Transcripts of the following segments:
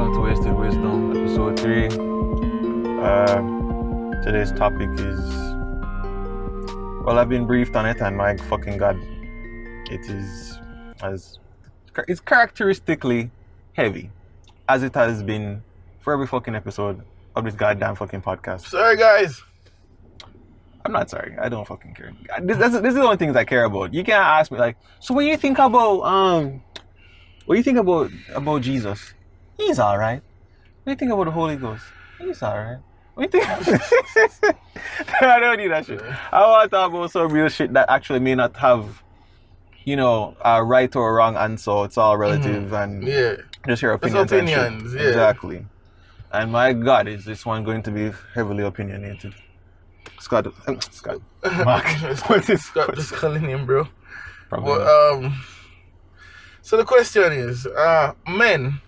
welcome to Wasted Wisdom, episode 3. Today's topic is, well, I've been briefed on it, and my fucking god, it's characteristically heavy, as it has been for every fucking episode of this goddamn fucking podcast. Sorry, guys. I'm not sorry. I don't fucking care. This is the only things I care about. You can't ask me like, so what do you think about Jesus? He's all right. What do you think about the Holy Ghost? He's all right. What do you think? I don't need that shit. I want to talk about some real shit that actually may not have, a right or a wrong answer. It's all relative and just your opinions. It's opinions, yeah. Exactly. And my God, is this one going to be heavily opinionated? Scott. Mark. What is Scott? Just calling him, bro. Probably. But, so the question is, men/women,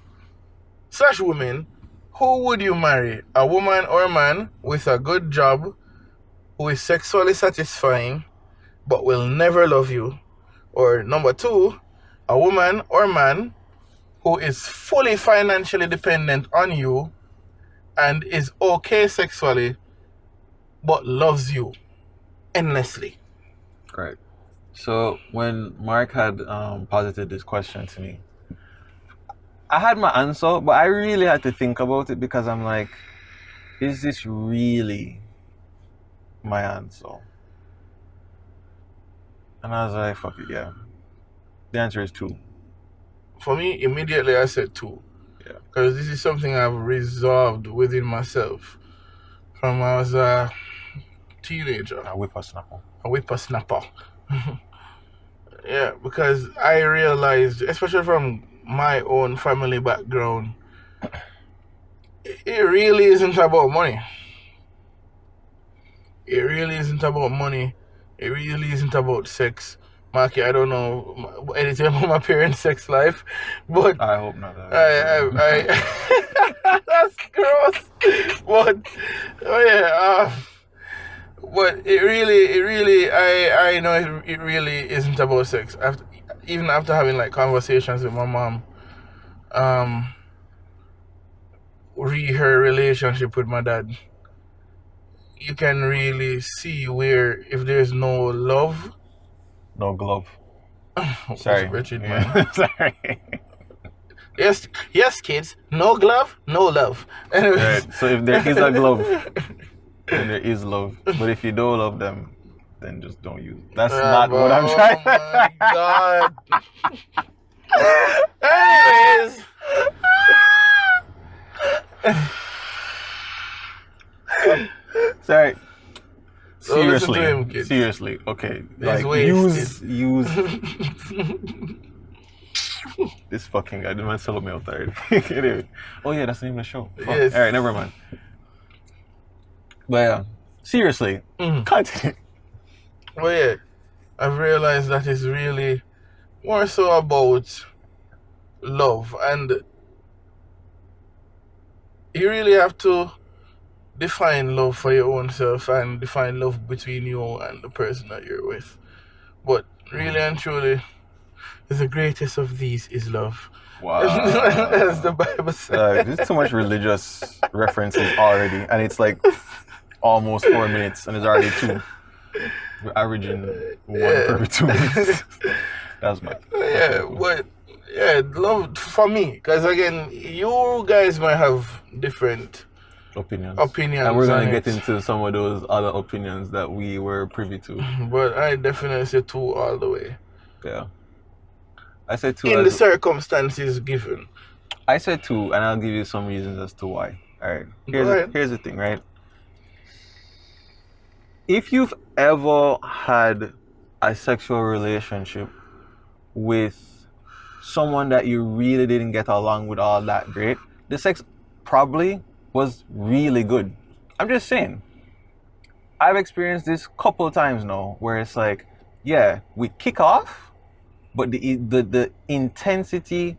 who would you marry? A woman or a man with a good job, who is sexually satisfying, but will never love you? Or number 2, a woman or man who is fully financially dependent on you and is okay sexually, but loves you endlessly. Right. So when Mark had posited this question to me, I had my answer, but I really had to think about it because I'm like, is this really my answer? And I was like, fuck it, yeah. The answer is 2. For me, immediately I said 2. Yeah. Because this is something I've resolved within myself from when I was a teenager. A whippersnapper. Yeah, because I realized, especially from my own family background, it really isn't about money. It really isn't about money. It really isn't about sex. Marky, I don't know anything about my parents' sex life, but I hope not. I that's gross. But but it really, I know it really isn't about sex. Even after having like conversations with my mom, her relationship with my dad, you can really see where if there's no love, no glove. Sorry, Richard, yeah. man. Sorry. Yes, kids. No glove, no love. Anyways. Right. So if there is a glove, then there is love. But if you don't love them, then just don't use it. That's not what I'm trying. Oh my God. Anyways. Sorry. So listen to him, kids. Seriously. Okay. He's Like use this fucking guy. The man sell me out there. Anyway. Oh yeah, that's the name of the show. Fuck. Yes. Alright, never mind. But yeah, seriously, continue. Well, yeah, I've realized that it's really more so about love, and you really have to define love for your own self and define love between you and the person that you're with. But really and truly, the greatest of these is love. Wow. As the Bible says. There's too much religious references already, and it's like almost 4 minutes, and it's already 2. We're averaging 1 per every 2 minutes. That's my. Yeah, but love for me, because again, you guys might have different opinions, and we're gonna get into some of those other opinions that we were privy to. But I definitely say 2 all the way. Yeah, I said 2 in the circumstances given. I said 2, and I'll give you some reasons as to why. All right, here's the thing, right? If you've ever had a sexual relationship with someone that you really didn't get along with all that great, the sex probably was really good. I'm just saying. I've experienced this couple of times now where it's like, yeah, we kick off, but the intensity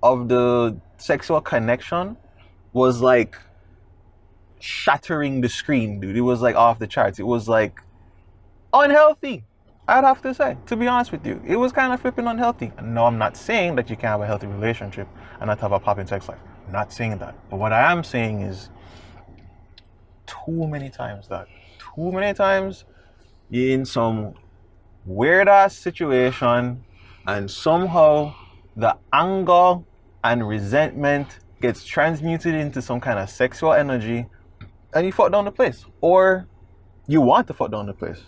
of the sexual connection was like shattering the screen, dude. It was like off the charts. It was like unhealthy, I'd have to say, to be honest with you. It was kind of flipping unhealthy. And no, I'm not saying that you can't have a healthy relationship and not have a popping sex life. Not saying that. But what I am saying is too many times you're in some weird ass situation and somehow the anger and resentment gets transmuted into some kind of sexual energy and you fuck down the place. Or you want to fuck down the place.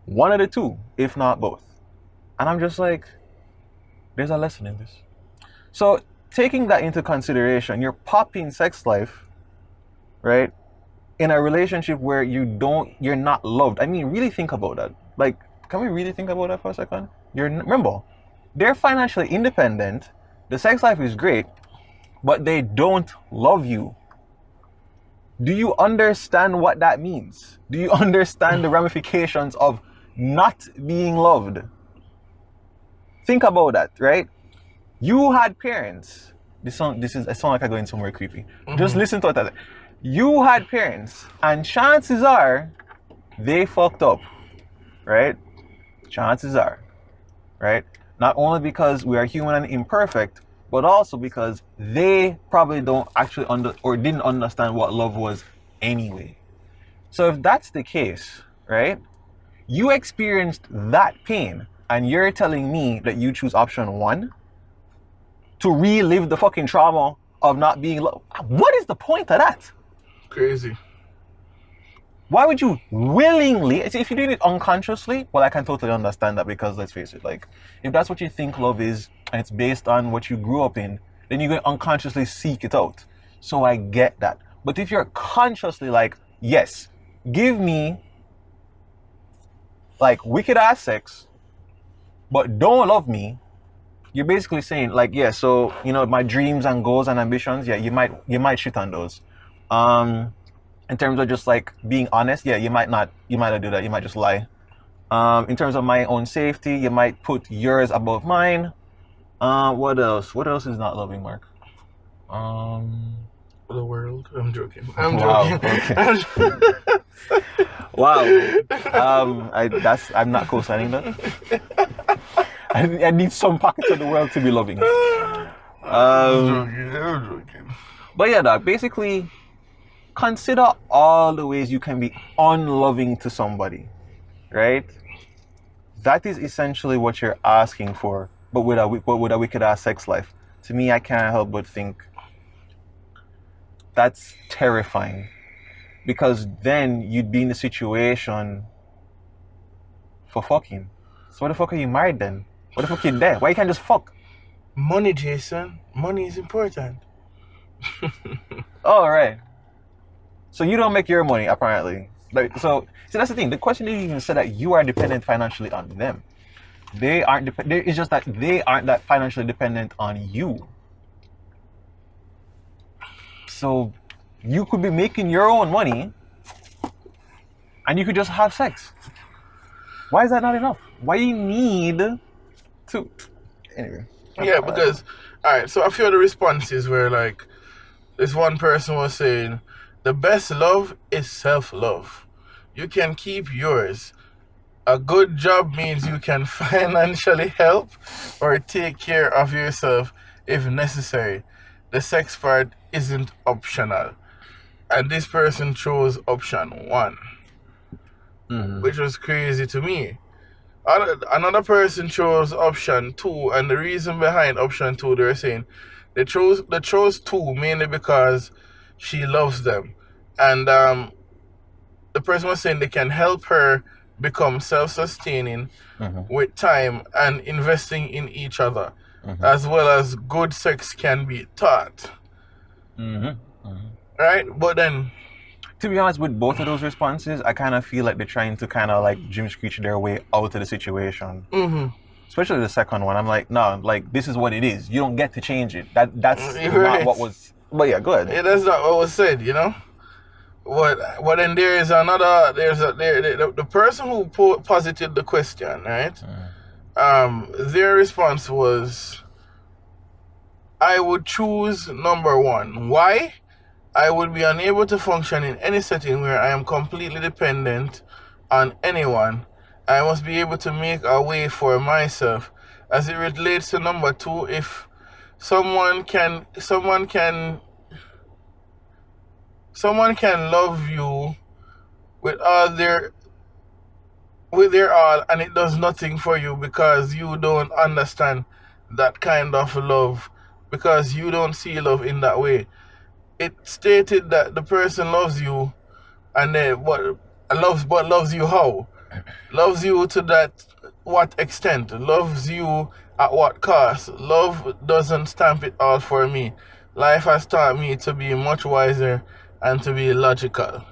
One of the two, if not both. And I'm just like, there's a lesson in this. So taking that into consideration, your popping sex life, right? In a relationship where you're not loved. I mean, really think about that. Like, can we really think about that for a second? Remember, they're financially independent. The sex life is great, but they don't love you. Do you understand what that means? Do you understand the ramifications of not being loved? Think about that, right? You had parents. I sound like I'm going somewhere creepy. Just listen to what you had parents, and chances are they fucked up, right? Chances are, right? Not only because we are human and imperfect, but also because they probably don't actually didn't understand what love was anyway. So if that's the case, right? You experienced that pain, and you're telling me that you choose option one to relive the fucking trauma of not being loved. What is the point of that? Crazy. Why would you willingly, if you're doing it unconsciously, well, I can totally understand that, because let's face it, like, if that's what you think love is, and it's based on what you grew up in, then you're going to unconsciously seek it out. So I get that. But if you're consciously like, yes, give me like wicked ass sex, but don't love me, you're basically saying like, yeah, so, you know, my dreams and goals and ambitions, yeah, you might shit on those. In terms of just like being honest, yeah, you might not do that, you might just lie. In terms of my own safety, you might put yours above mine. What else is not loving, Mark? The world. I'm joking. Wow, okay. Wow. I'm not co-signing that. I need some pockets of the world to be loving. I'm joking. But yeah, dog, basically, consider all the ways you can be unloving to somebody, right? That is essentially what you're asking for, but with a wicked ass sex life. To me, I can't help but think that's terrifying, because then you'd be in the situation for fucking. So why the fuck are you married then? What the fuck you there? Why you can't just fuck? Money, Jason. Money is important. All right. So you don't make your money, apparently. Like, so that's the thing. The question didn't even say that you are dependent financially on them. They aren't dependent. It's just that they aren't that financially dependent on you. So you could be making your own money and you could just have sex. Why is that not enough? Why do you need to? Anyway. Yeah, because, alright, so a few of the responses were like, this one person was saying, the best love is self-love. You can keep yours. A good job means you can financially help or take care of yourself if necessary. The sex part isn't optional. And this person chose option one, which was crazy to me. Another person chose option two, and the reason behind option two, they were saying they chose two mainly because she loves them, and the person was saying they can help her become self-sustaining with time and investing in each other, as well as good sex can be taught. Right? But then, to be honest, with both of those responses, I kind of feel like they're trying to kind of like Jim Screech their way out of the situation. Especially the second one. I'm like, no, like, this is what it is. You don't get to change it. That's not what was. But yeah, go ahead. Yeah, that's not what was said, you know? But then there is another, the person who posited the question, right? Their response was, I would choose number one. Why? I would be unable to function in any setting where I am completely dependent on anyone. I must be able to make a way for myself. As it relates to number two, if someone can love you with their all, and it does nothing for you because you don't understand that kind of love, because you don't see love in that way. It stated that the person loves you, and then loves you how? Loves you to that what extent? Loves you at what cost? Love doesn't stamp it all for me. Life has taught me to be much wiser and to be logical.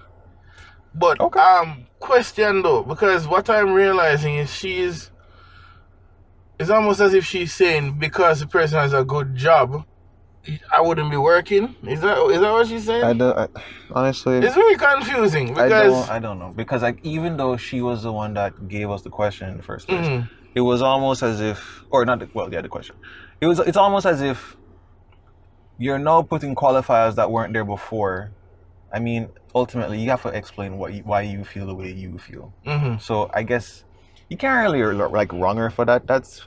But Okay. question though, because what I'm realizing is it's almost as if she's saying because the person has a good job, I wouldn't be working. Is that what she's saying? Honestly, It's very confusing because I don't know, because like even though she was the one that gave us the question in the first place, Mhm. it was almost as if, or not, well, yeah, the question. It's almost as if you're now putting qualifiers that weren't there before. I mean, ultimately, you have to explain why you feel the way you feel. Mhm. So I guess you can't really like wrong her for that. That's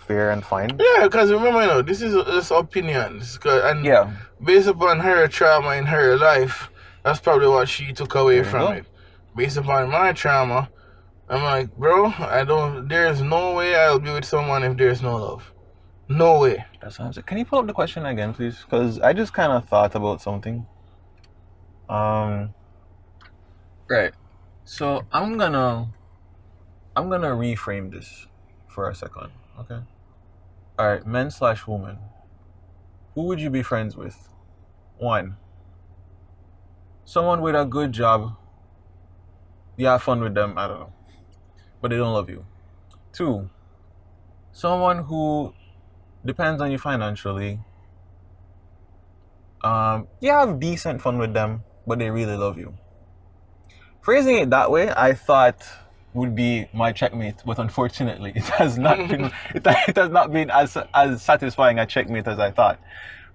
fair and fine. Yeah, because remember, this is just opinions, and Yeah. based upon her trauma in her life, that's probably what she took away There you from go. it. Based upon my trauma, I'm like, bro, there's no way I'll be with someone if there's no love. No way. That's what I'm saying. Can you pull up the question again, please? Because I just kind of thought about something. Right. So I'm gonna reframe this for a second. Okay. All right. Men/woman. Who would you be friends with? One. Someone with a good job. You have fun with them. I don't know, but they don't love you. Two. Someone who depends on you financially. You have decent fun with them, but they really love you. Phrasing it that way, I thought would be my checkmate, but unfortunately, it has not been. It has not been as satisfying a checkmate as I thought,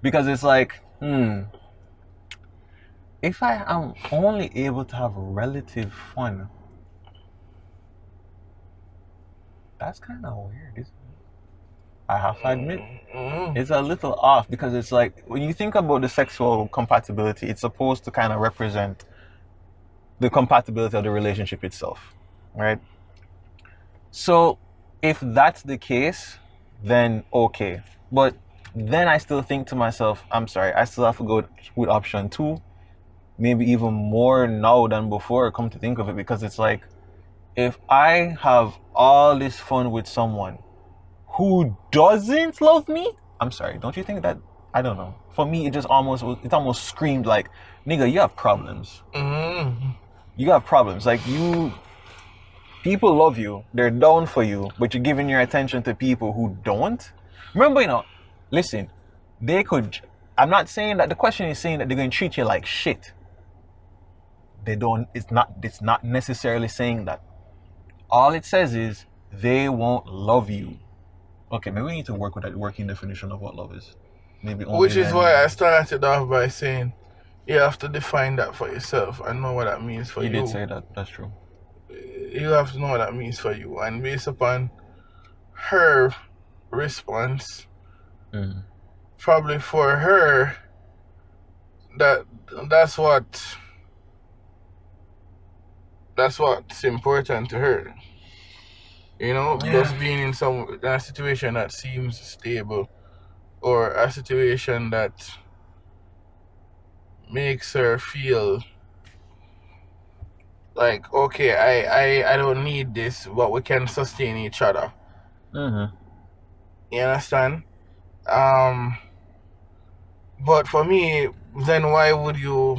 because it's like, if I am only able to have relative fun, that's kind of weird, isn't it? I have to admit, it's a little off, because it's like when you think about the sexual compatibility, it's supposed to kind of represent the compatibility of the relationship itself, right? So if that's the case, then okay. But then I still think to myself, I'm sorry, I still have to go with option two, maybe even more now than before, come to think of it, because it's like, if I have all this fun with someone who doesn't love me, I'm sorry, don't you think that, I don't know. For me, it almost screamed like, nigga, you have problems. You have problems. Like, people love you, they're down for you, but you're giving your attention to people who don't. Remember, listen, they could, I'm not saying that the question is saying that they're going to treat you like shit. They don't, it's not necessarily saying that. All it says is they won't love you. Okay, maybe we need to work with that working definition of what love is. Maybe only Which is then. why I started off by saying you have to define that for yourself and know what that means for you. You did say that, that's true. You have to know what that means for you, and based upon her response, probably for her, that's what's important to her. Just being in a situation that seems stable, or a situation that makes her feel like, okay, I don't need this, but we can sustain each other. You understand? But for me, then why would you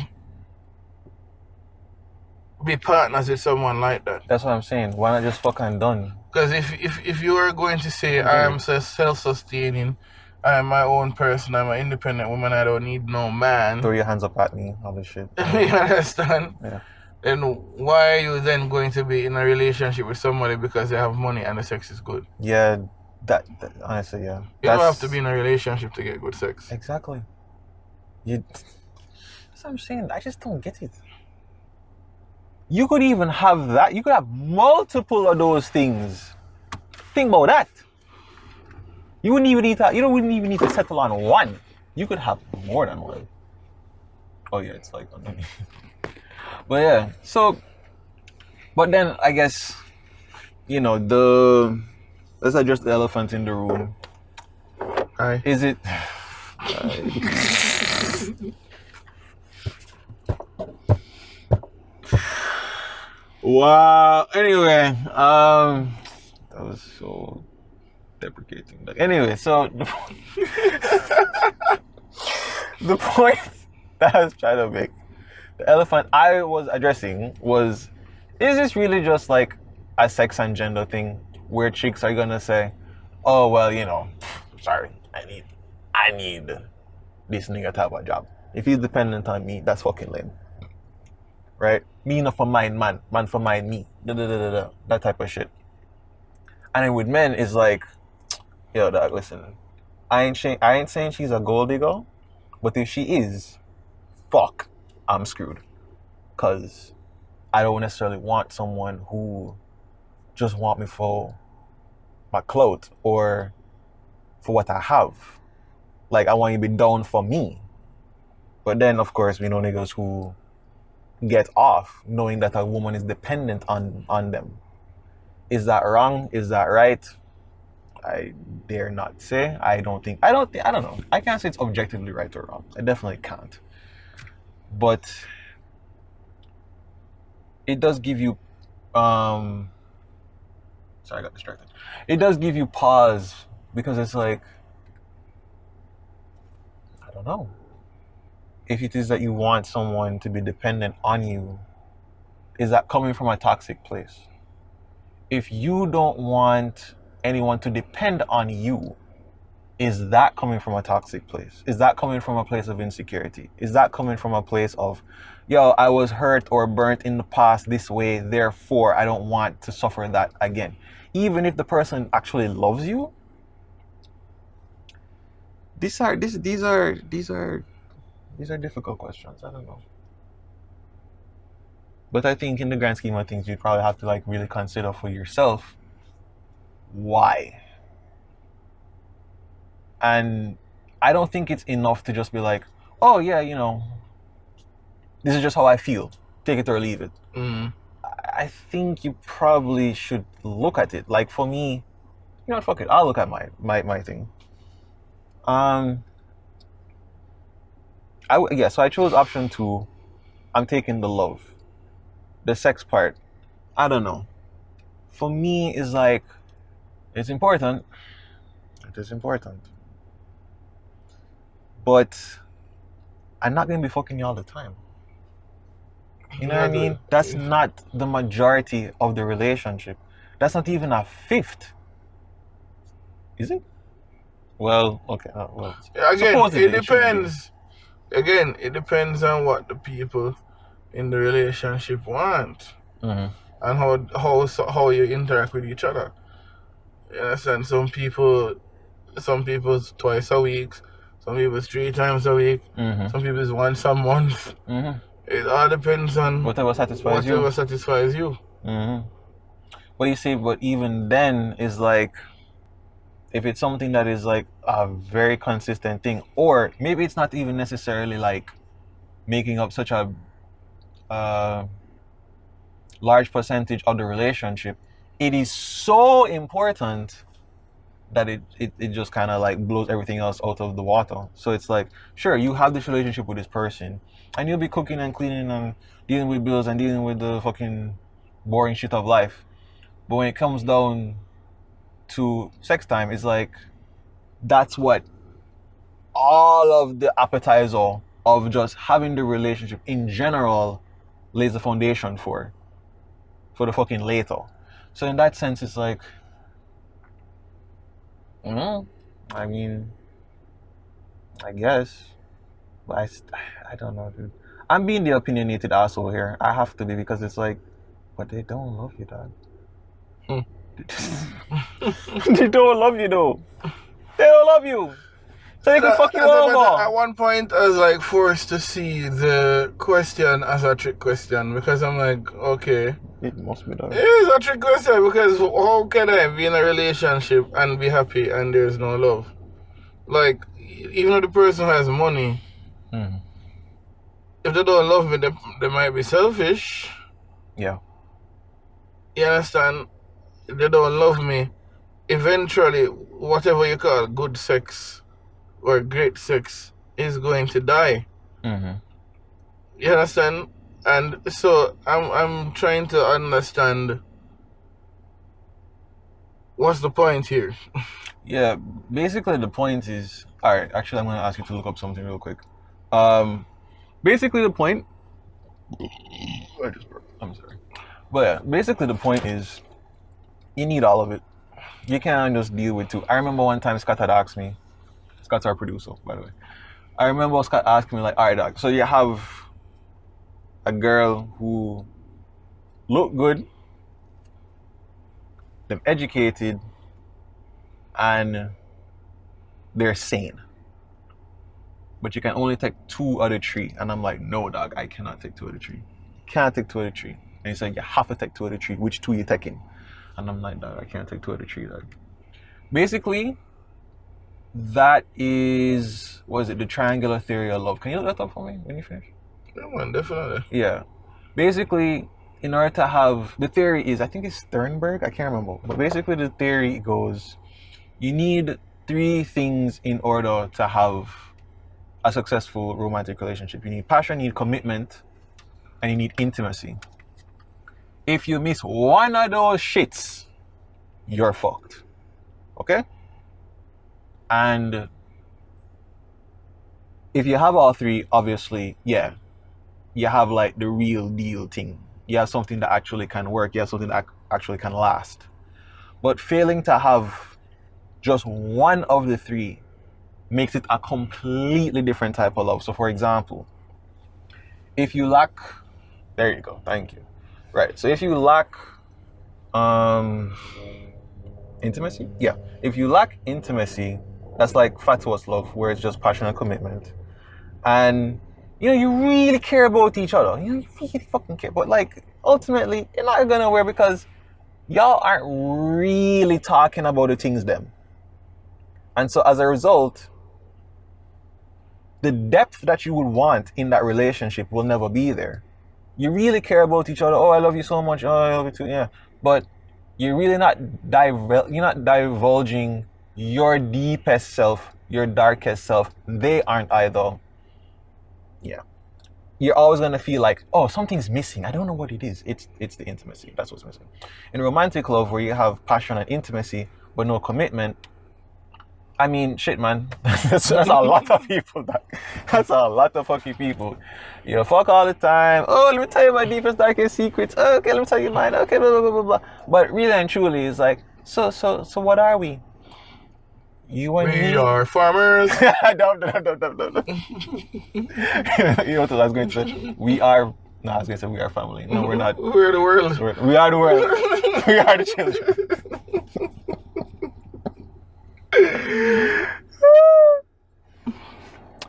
be partners with someone like that? That's what I'm saying. Why not just fucking done? Because if you are going to say I am self-sustaining, I am my own person, I'm an independent woman, I don't need no man. Throw your hands up at me, all this shit. You understand? Yeah. Then why are you then going to be in a relationship with somebody because they have money and the sex is good? Yeah, that honestly, yeah. You don't have to be in a relationship to get good sex. Exactly. That's what I'm saying. I just don't get it. You could even have that. You could have multiple of those things. Think about that. You wouldn't even need to. You wouldn't even need to settle on one. You could have more than one. Oh yeah, it's like underneath. But yeah, so. But then I guess, let's address the elephant in the room. Aye. Is it? Wow. Anyway, that was so deprecating. Anyway, so the point that I was trying to make, the elephant I was addressing was, is this really just like a sex and gender thing where chicks are gonna say, oh well, sorry, I need this nigga to have a job. If he's dependent on me, that's fucking lame. Right? Me not for mine, man for mine, me. That type of shit. And then with men, it's like, yo, dog, listen, I ain't saying she's a gold digger, but if she is, fuck, I'm screwed. Cause I don't necessarily want someone who just want me for my clothes or for what I have. Like, I want you to be down for me. But then, of course, we know niggas who get off knowing that a woman is dependent on them. Is that wrong? Is that right? I dare not say. I don't know. I can't say it's objectively right or wrong. I definitely can't. But it does give you sorry, I got distracted. It does give you pause because it's like, I don't know. If it is that you want someone to be dependent on you, is that coming from a toxic place? If you don't want anyone to depend on you, is that coming from a toxic place? Is that coming from a place of insecurity? Is that coming from a place of, yo, I was hurt or burnt in the past this way, therefore I don't want to suffer that again? Even if the person actually loves you, these are difficult questions. I don't know. But I think in the grand scheme of things, you'd probably have to like really consider for yourself why. And I don't think it's enough to just be like, oh yeah, this is just how I feel. Take it or leave it. Mm. I think you probably should look at it. Like for me, fuck it. I'll look at my thing. So I chose option 2. I'm taking the love. The sex part, I don't know. For me, it's like, it's important. It is important. But I'm not going to be fucking you all the time. You know what I mean? That's not the majority of the relationship. That's not even a fifth. Is it? Well, okay. Again, it depends. Again, it depends on what the people in the relationship want. Mm-hmm. And how you interact with each other. You understand? Some people twice a week, some people 3 times a week, Mm-hmm. some people once a month. Mm-hmm. It all depends on whatever satisfies you. Mm-hmm. But you see, but even then is like, if it's something that is like a very consistent thing, or maybe it's not even necessarily like making up such a large percentage of the relationship, it is so important that it just kind of like blows everything else out of the water. So it's like, sure, you have this relationship with this person and you'll be cooking and cleaning and dealing with bills and dealing with the fucking boring shit of life, but when it comes down to sex time, it's like, that's what all of the appetizer of just having the relationship in general lays the foundation for the fucking later. So in that sense, it's like, I mean, I guess, but I don't know, dude. I'm being the opinionated asshole here. I have to be, because it's like, but they don't love you, dog. They don't love you, though. They don't love you. So they can fuck you over. At one point, I was forced to see the question as a trick question, because I'm like, okay, It must be done. It is a trick question because how can I be in a relationship and be happy and there's no love? Like, even if the person has money, if they don't love me, they might be selfish. Yeah. You understand? If they don't love me, eventually, whatever you call good sex or great sex is going to die. You understand? And so I'm trying to understand what's the point here. Yeah, basically the point is, all right, actually I'm going to ask you to look up something real quick. Basically the point, I'm sorry. But yeah, basically the point is, you need all of it. You can't just deal with two. I remember one time Scott had asked me, Scott's our producer, by the way. I remember Scott asking me like, all right, dog, so you have a girl who look good, them educated, and they're sane. But you can only take 2 out of 3. And I'm like, no, dog, I cannot take 2 out of 3. Can't take 2 out of 3. And he said, you have to take 2 out of 3. Which 2 you taking? And I'm like, dog, I can't take 2 out of 3, dog. Basically, that is, what is it, the triangular theory of love. Can you look that up for me when you finish? Yeah, man, definitely. Yeah. Basically, in order to have, the theory is, I think it's Sternberg, I can't remember. But basically the theory goes, you need 3 things in order to have a successful romantic relationship. You need passion, you need commitment, and you need intimacy. If you miss one of those shits, you're fucked. Okay? And if you have all 3, obviously, yeah, you have like the real deal thing. You have something that actually can work. You have something that actually can last. But failing to have just one of the 3 makes it a completely different type of love. So for example, if you lack, there you go, thank you. Right, so if you lack intimacy, yeah, if you lack intimacy, that's like fatuous love, where it's just passion and commitment, and you really care about each other, you really fucking care, but like ultimately you're not gonna wear because y'all aren't really talking about the things them. And so as a result, the depth that you would want in that relationship will never be there. You really care about each other. Oh, I love you so much. Oh, I love you too. Yeah. But you're really not divulging your deepest self, your darkest self. They aren't either. Yeah. You're always going to feel like, oh, something's missing. I don't know what it is. It's the intimacy. That's what's missing. In romantic love, where you have passion and intimacy, but no commitment, I mean, shit, man. That's a lot of people. That's a lot of fucking people. You fuck all the time. Oh, let me tell you my deepest, darkest secrets. Okay, let me tell you mine. Okay, blah, blah, blah, blah, blah. But really and truly, it's like, so what are we? You and me? We are farmers. No. You know what I was going to say? We are... No, I was going to say we are family. No, we're not. We're the world. We are the world. We are the children.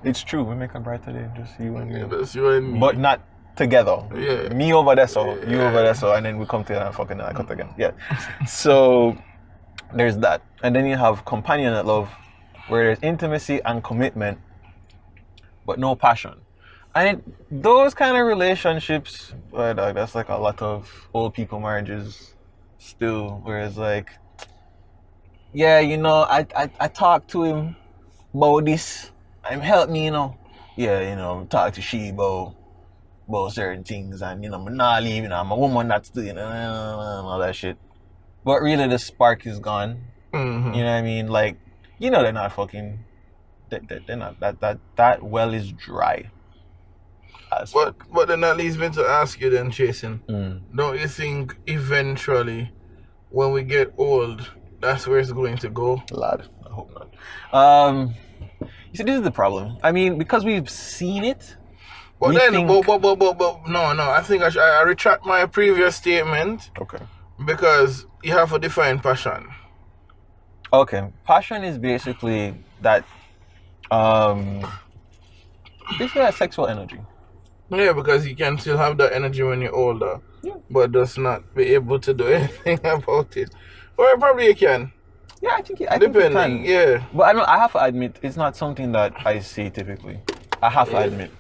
It's true, we make a brighter day, just you and me. Yeah, that's you and me. But not together. Yeah. Me over there, so you over there, so and then we come together and fucking cut again. Yeah. So there's that. And then you have companionate love, where there's intimacy and commitment, but no passion. And those kind of relationships, that's like a lot of old people marriages still, where it's like, yeah, I talked to him about this. Help me, Yeah, talk to she about certain things, and I'm not leaving. I'm a woman that's doing all that shit. But really, the spark is gone. Mm-hmm. You know what I mean? Like, they're not fucking. They're not. That well is dry. But then that leads me to ask you then, Jason. Don't you think eventually, when we get old, that's where it's going to go? Lad, I hope not. You see, this is the problem. I mean, because we've seen it. But no. I think I retract my previous statement. Okay. Because you have to define passion. Okay, passion is basically that. Basically, that sexual energy. Yeah, because you can still have that energy when you're older. Yeah. but does not be able to do anything about it. Or probably you can, Yeah, I think you depending. can. Yeah. But I have to admit, it's not something that I see typically. I have to admit.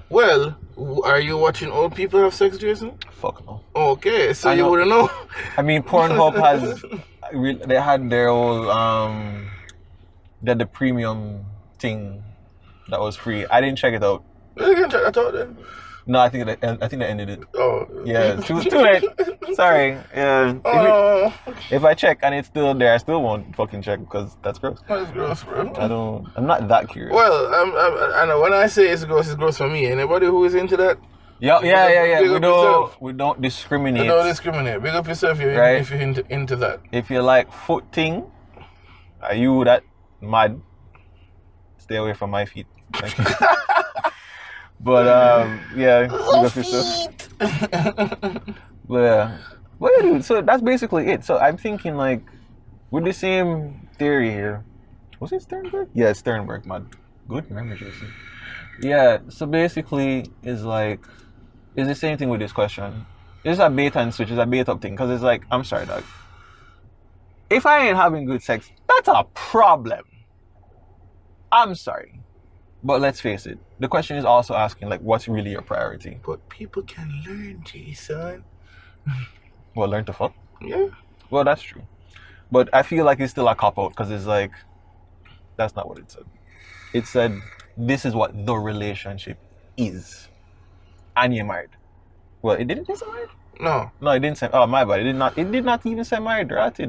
Well, are you watching old people have sex, Jason? Fuck no. Okay, so I you know. wouldn't know. I mean, Pornhub has. They had their whole they had the premium thing that was free. I didn't check it out. You can check that out then. No, I think they ended it. Oh. Yeah, too late. Sorry. Yeah. Oh, If I check and it's still there, I still won't fucking check because that's gross. that's gross, bro. I'm not that curious. Well, I know when I say it's gross for me. Anybody who is into that, Yeah. big up yourself. We don't discriminate. Don't discriminate. Big up yourself Right. if you're into that. If you like foot thing, are you that mad? Stay away from my feet. Thank you. But yeah, big up yourself. But yeah. Well, yeah, dude, so that's basically it. So I'm thinking like with the same theory here. Was it Sternberg? Yeah, it's Sternberg, man. Good memory, Jason. Yeah, so basically it's the same thing with this question. It's a bait and switch, it's a bait up thing. Cause it's like, I'm sorry, dog. If I ain't having good sex, that's a problem. I'm sorry. But let's face it, the question is also asking like what's really your priority? But people can learn, Jason. Well, learn to fuck? Yeah. Well, that's true. But I feel like it's still a cop-out because it's like, that's not what it said. It said, this is what the relationship is. And you're married. Well, it didn't say married? No. No, it didn't say, oh, my bad. It did not even say married, right?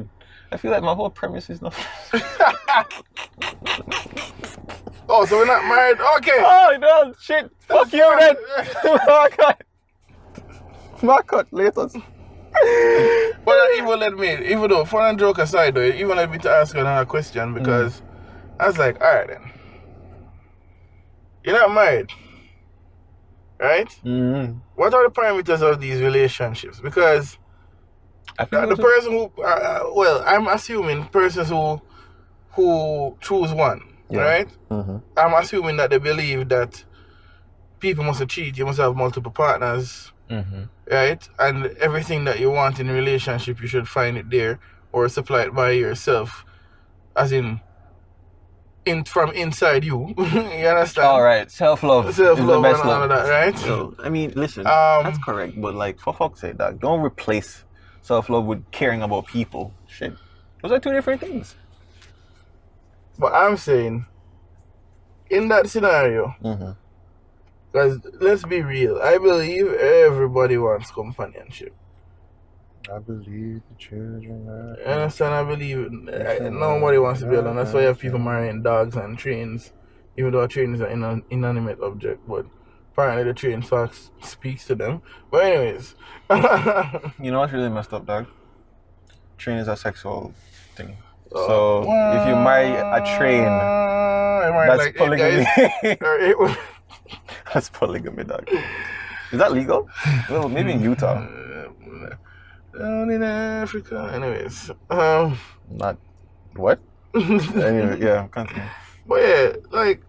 I feel like my whole premise is not... Oh, so we're not married? Okay. Oh, no, shit. Fuck you then. My cut, later. But that even led me, even though, fun and joke aside though, it even led me to ask another question because I was like, alright then. You're not married, right? Mm-hmm. What are the parameters of these relationships? Because I think the person who, well, I'm assuming persons who choose one, right? Mm-hmm. I'm assuming that they believe that people must cheat, you must have multiple partners, right? And everything that you want in a relationship, you should find it there or supply it by yourself, as in from inside you. You understand? All right, self-love is the Self-love best and all love. of that, right? So, I mean, listen, that's correct, but like, for fuck's sake, dog, don't replace self-love with caring about people. Shit. Those are two different things. But I'm saying, in that scenario, because let's be real, I believe everybody wants companionship. I believe the children are... You understand? I believe nobody wants to be alone. That's why you have people marrying dogs and trains, even though a train is an inanimate object, but apparently the train speaks to them. But anyways. You know what's really messed up, dog? Train is a sexual thing. So if you marry a train, that's like polygamy. That's polygamy, dog. Is that legal? Well, maybe in Utah. Down in Africa. Anyways. Not what? Anyway, yeah, continue. But yeah, like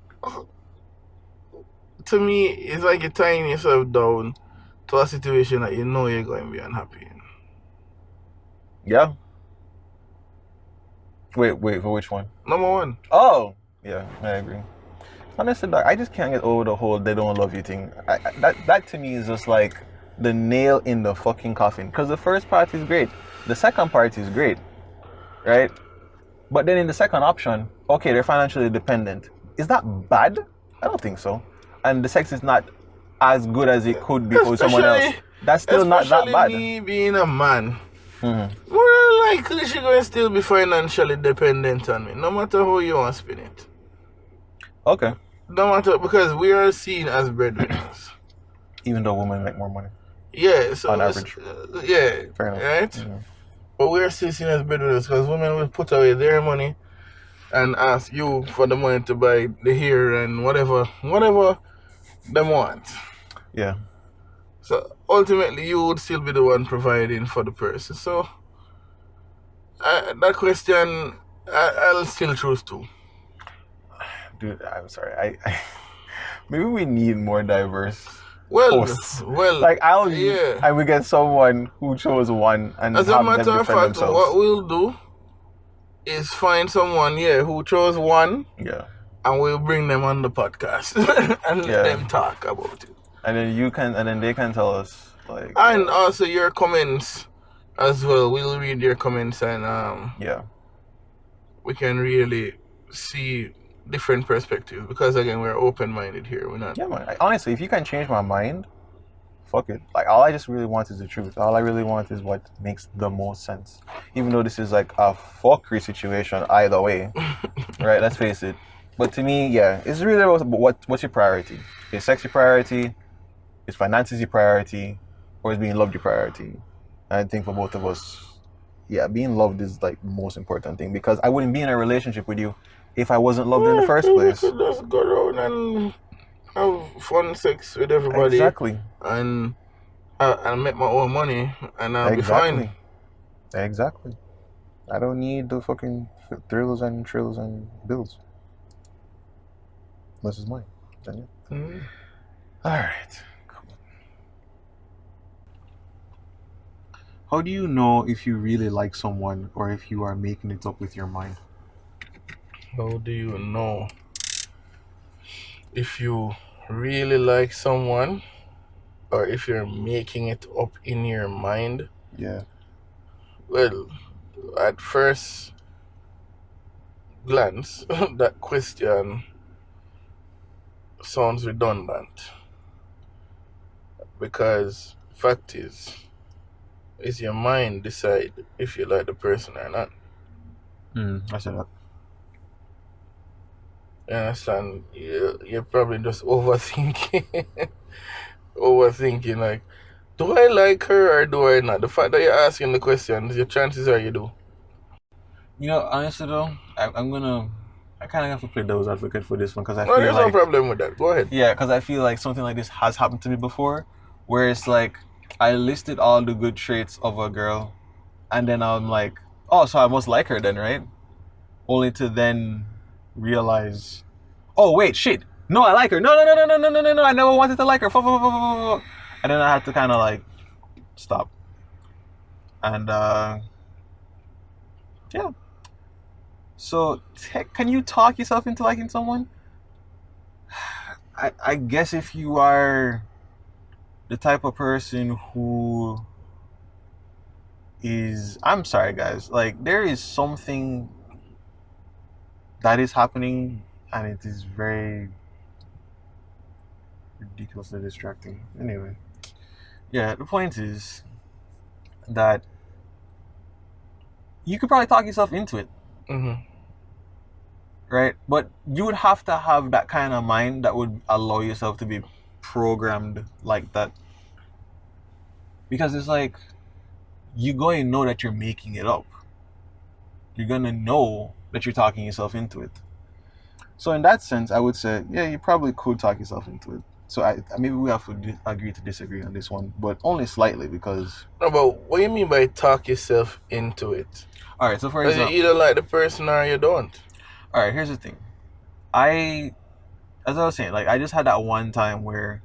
to me, it's like you're tying yourself down to a situation that you know you're going to be unhappy in. Yeah. Wait, for which one? Number one. Oh, yeah, I agree. Honestly, dog, I just can't get over the whole they don't love you thing. That to me is just like the nail in the fucking coffin. Because the first part is great. The second part is great. Right? But then in the second option, okay, they're financially dependent. Is that bad? I don't think so. And the sex is not as good as it could be for someone else. That's still not that bad. Me being a man, more than likely she's going to still be financially dependent on me, no matter how you want to spin it. Okay. No matter, because we are seen as breadwinners. Even though women make more money. Yeah, so on average. Yeah, fair enough. Right? Mm-hmm. But we are still seen as breadwinners because women will put away their money and ask you for the money to buy the hair and whatever they want. Yeah. So ultimately, you would still be the one providing for the person. So that question, I'll still choose to. Dude, I'm sorry. I maybe we need more diverse posts. well, Like I'll leave yeah. and we get someone who chose one and As a have them matter of defend fact, themselves. what we'll do is find someone, who chose one, Yeah. and we'll bring them on the podcast and let them talk about it. And then they can tell us like. And also your comments as well. We'll read your comments and we can really see different perspectives because again we're open-minded here. We're not. Yeah, man. Honestly, if you can change my mind, fuck it. Like all I just really want is the truth. All I really want is what makes the most sense. Even though this is like a fuckery situation either way, right? Let's face it. But to me, it's really about what's your priority. Is sex your priority? Is finances your priority? Or is being loved your priority? And I think for both of us, being loved is like the most important thing because I wouldn't be in a relationship with you if I wasn't loved in the first place. We could just go around and have fun sex with everybody. Exactly. And make my own money and I'll be fine. Exactly. I don't need the fucking thrills and trills and bills. Unless it's mine. Then yeah. Mm-hmm. Alright. Cool. How do you know if you really like someone or if you are making it up with your mind? How do you know if you really like someone or if you're making it up in your mind? Yeah. Well, at first glance, that question sounds redundant because fact is your mind decide if you like the person or not. I said that. You understand? You're probably just overthinking. Overthinking, like, do I like her or do I not? The fact that you're asking the questions, your chances are you do. You know, honestly though, I kind of have to play devil's advocate for this one because I No, feel there's like no problem with that. Go ahead. Yeah, because I feel like something like this has happened to me before, where it's like I listed all the good traits of a girl, and then I'm like, oh, so I must like her then, right? Only to then realize, oh wait, shit, no, I like her. No, I never wanted to like her. And then I had to kind of like stop. And yeah. So can you talk yourself into liking someone? I guess if you are the type of person who is, I'm sorry guys, like there is something that is happening and it is very ridiculously distracting. Anyway, the point is that you could probably talk yourself into it. Mm-hmm. Right? But you would have to have that kind of mind that would allow yourself to be programmed like that. Because it's like, you're going to know that you're making it up. You're going to know that you're talking yourself into it. So in that sense, I would say, you probably could talk yourself into it. So maybe we have to agree to disagree on this one, but only slightly because... No, but what do you mean by talk yourself into it? All right, so for example... you either like the person or you don't. All right, here's the thing. As I was saying, like I just had that one time where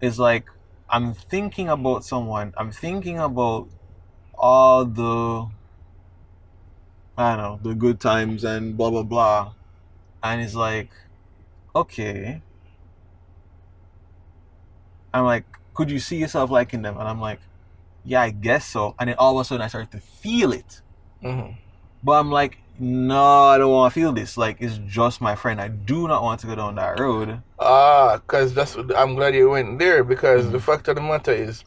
it's like I'm thinking about someone. I'm thinking about all the, I don't know, the good times and blah, blah, blah. And it's like, okay. I'm like, could you see yourself liking them? And I'm like, yeah, I guess so. And then all of a sudden I started to feel it. Mm-hmm. But I'm like, no, I don't want to feel this. Like, it's just my friend. I do not want to go down that road. Because I'm glad you went there because the fact of the matter is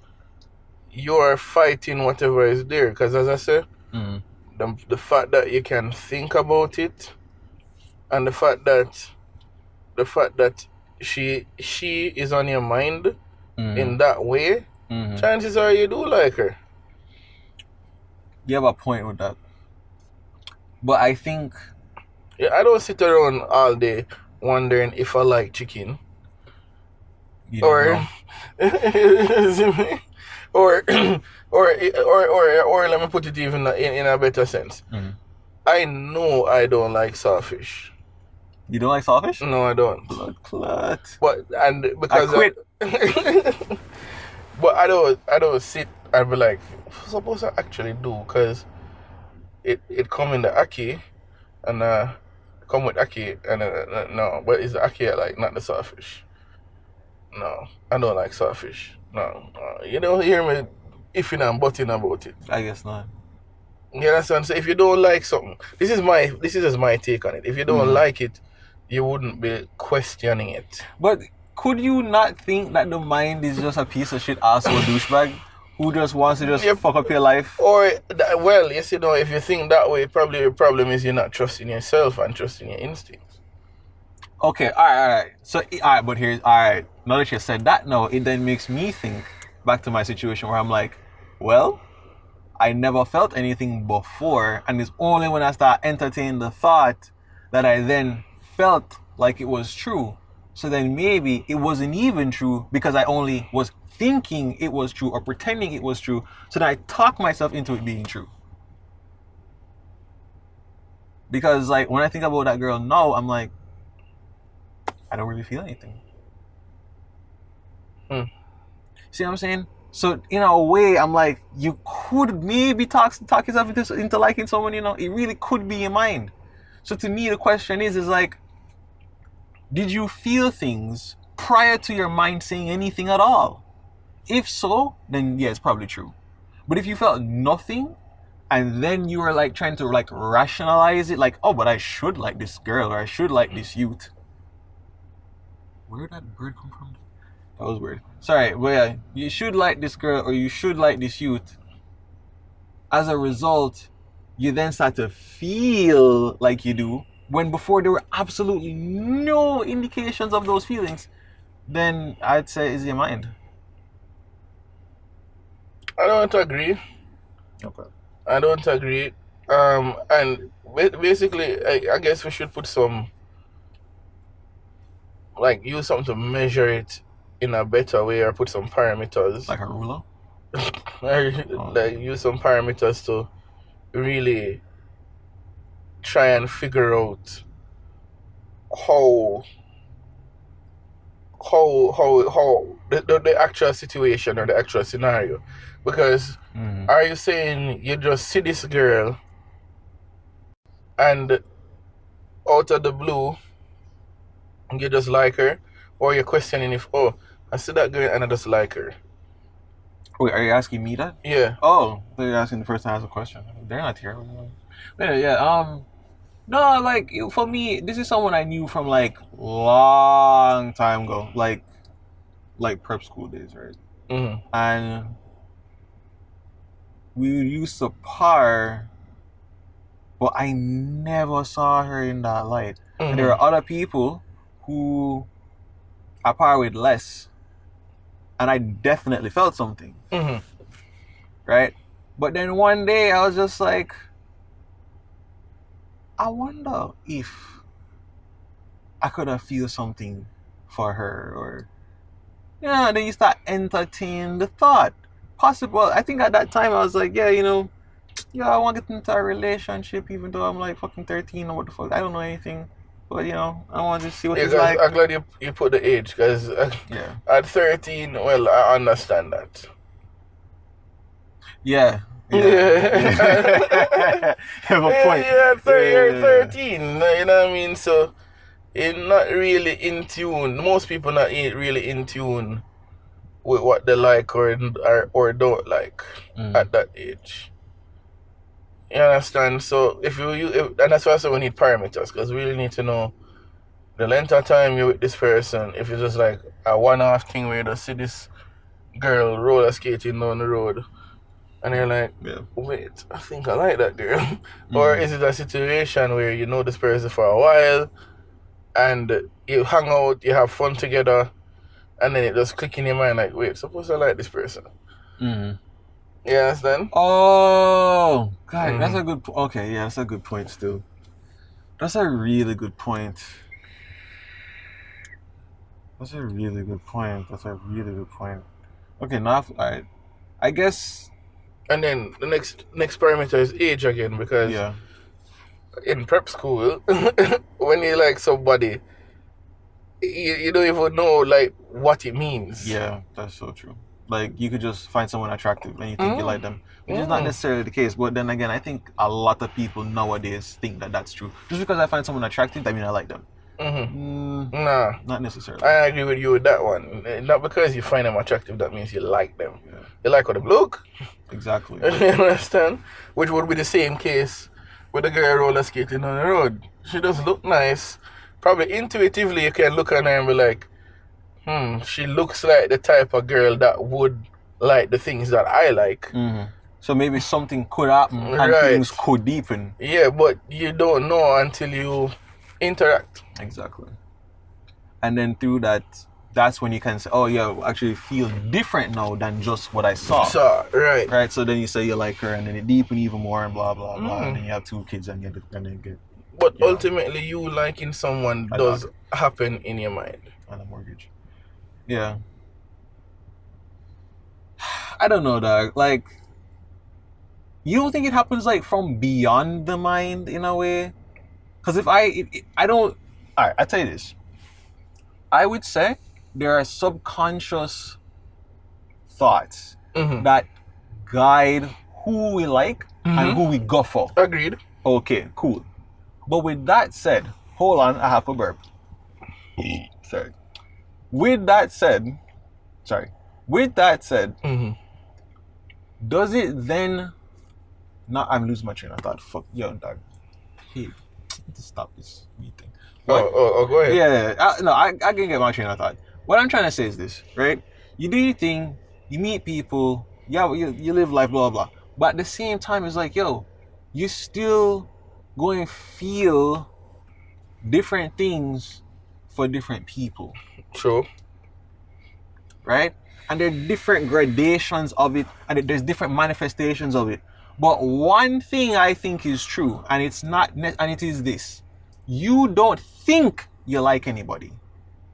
you are fighting whatever is there. Because as I said, the fact that you can think about it and the fact that she is on your mind in that way, chances are you do like her. You have a point with that. But I think... I don't sit around all day wondering if I like chicken. Or let me put it even in a better sense. I know I don't like sawfish. You don't like saltfish? No, I don't. Blood clot. But and I because quit. but I don't sit and be like, suppose I actually do, because it come in the ackee and come with ackee and no, but it's the ackee I like, not the saltfish. No, I don't like saltfish. No, you don't hear me ifing and butting about it. I guess not. You understand? So if you don't like something, this is just my take on it. If you don't like it, you wouldn't be questioning it. But could you not think that the mind is just a piece of shit asshole douchebag who just wants to just fuck up your life? Or, well, yes, if you think that way, probably your problem is you're not trusting yourself and trusting your instincts. Okay, all right. So, all right, but here's, all right. Now that you said that, no, it then makes me think back to my situation where I'm like, well, I never felt anything before, and it's only when I start entertaining the thought that I then felt like it was true. So then maybe it wasn't even true because I only was thinking it was true or pretending it was true. So then I talk myself into it being true. Because like when I think about that girl now, I'm like, I don't really feel anything. See what I'm saying? So in a way, I'm like, you could maybe talk yourself into liking someone, you know, it really could be your mind. So to me, the question is like, did you feel things prior to your mind saying anything at all? If so, then yeah, it's probably true. But if you felt nothing, and then you were like trying to like rationalize it, like, oh, but I should like this girl or I should like this youth. Where did that bird come from? That was weird. Sorry, but yeah, you should like this girl or you should like this youth. As a result, you then start to feel like you do, when before there were absolutely no indications of those feelings. Then I'd say it's your mind. I don't agree. Okay. I don't agree. And basically, I guess we should put some, like, use something to measure it in a better way, or put some parameters. Like a ruler? Like, use some parameters to really try and figure out how the actual situation or the actual scenario. Because are you saying you just see this girl and out of the blue you just like her, or you're questioning if, oh, I see that girl and I just like her? Wait, are you asking me that? Yeah. Oh, they're asking the first time I asked a question. They're not here. Yeah, no, like for me, this is someone I knew from like long time ago, like prep school days, right? And we used to par, but I never saw her in that light. And there are other people who I par with less, and I definitely felt something, right? But then one day I was just like, I wonder if I could have feel something for her, or yeah. Then you start entertaining the thought. Possible. I think at that time I was like, yeah, I want to get into a relationship, even though I'm like fucking 13 or what the fuck. I don't know anything, but I want to see what it's like. I'm glad you put the age, because at 13, well, I understand that. Yeah. You have a point. Yeah, you're 13, you know what I mean? So you're not really in tune. Most people not really in tune with what they like or don't like at that age. You understand? So and that's why I say we need parameters, because we really need to know the length of time you're with this person. If it's just like a one-off thing where you just see this girl roller skating down the road, and you're like, wait, I think I like that girl. Or is it a situation where you know this person for a while, and you hang out, you have fun together, and then it just click in your mind like, wait, suppose I like this person. You understand? Oh, God, that's a good point. Okay, yeah, that's a good point still. That's a really good point. That's a really good point. Okay, now, alright. I guess... And then the next parameter is age again, because in prep school, when you like somebody, you don't even know like what it means. Yeah, that's so true. Like you could just find someone attractive and you think you like them, which is not Mm. necessarily the case. But then again, I think a lot of people nowadays think that that's true. Just because I find someone attractive, that means I like them. Nah, Not necessarily. I agree with you with that one. Not because you find them attractive, that means you like them. Yeah, You like how they look. exactly. You understand? Which would be the same case with the girl roller skating on the road. She does look nice. Probably intuitively you can look at her and be like, she looks like the type of girl that would like the things that I like. So maybe something could happen and Right. things could deepen. Yeah, but you don't know until you interact. Exactly. And then through that, that's when you can say, oh yeah, I actually feel different now than just what I saw. So, right. Right, so then you say you like her, and then it deepen even more, and blah blah blah, and then you have 2 kids, and then get. But ultimately, you liking someone does happen in your mind. And a mortgage. Yeah. I don't know, dog. Like, you don't think it happens like from beyond the mind in a way? Because if I don't. All right, I tell you this. I would say there are subconscious thoughts that guide who we like and who we go for. Agreed. Okay, cool. But with that said, hold on, I have a burp. Sorry. With that said, does it then... Now I'm losing my train of thought. Fuck, yo, dog. Hey, I need to stop this meeting. Oh, go ahead. Yeah. I can get my train of thought. What I'm trying to say is this, right? You do your thing, you meet people, you live life, blah, blah, blah. But at the same time, it's like, yo, you still going to feel different things for different people. True. Right? And there are different gradations of it, and there's different manifestations of it. But one thing I think is true, and it is this: you don't think you like anybody.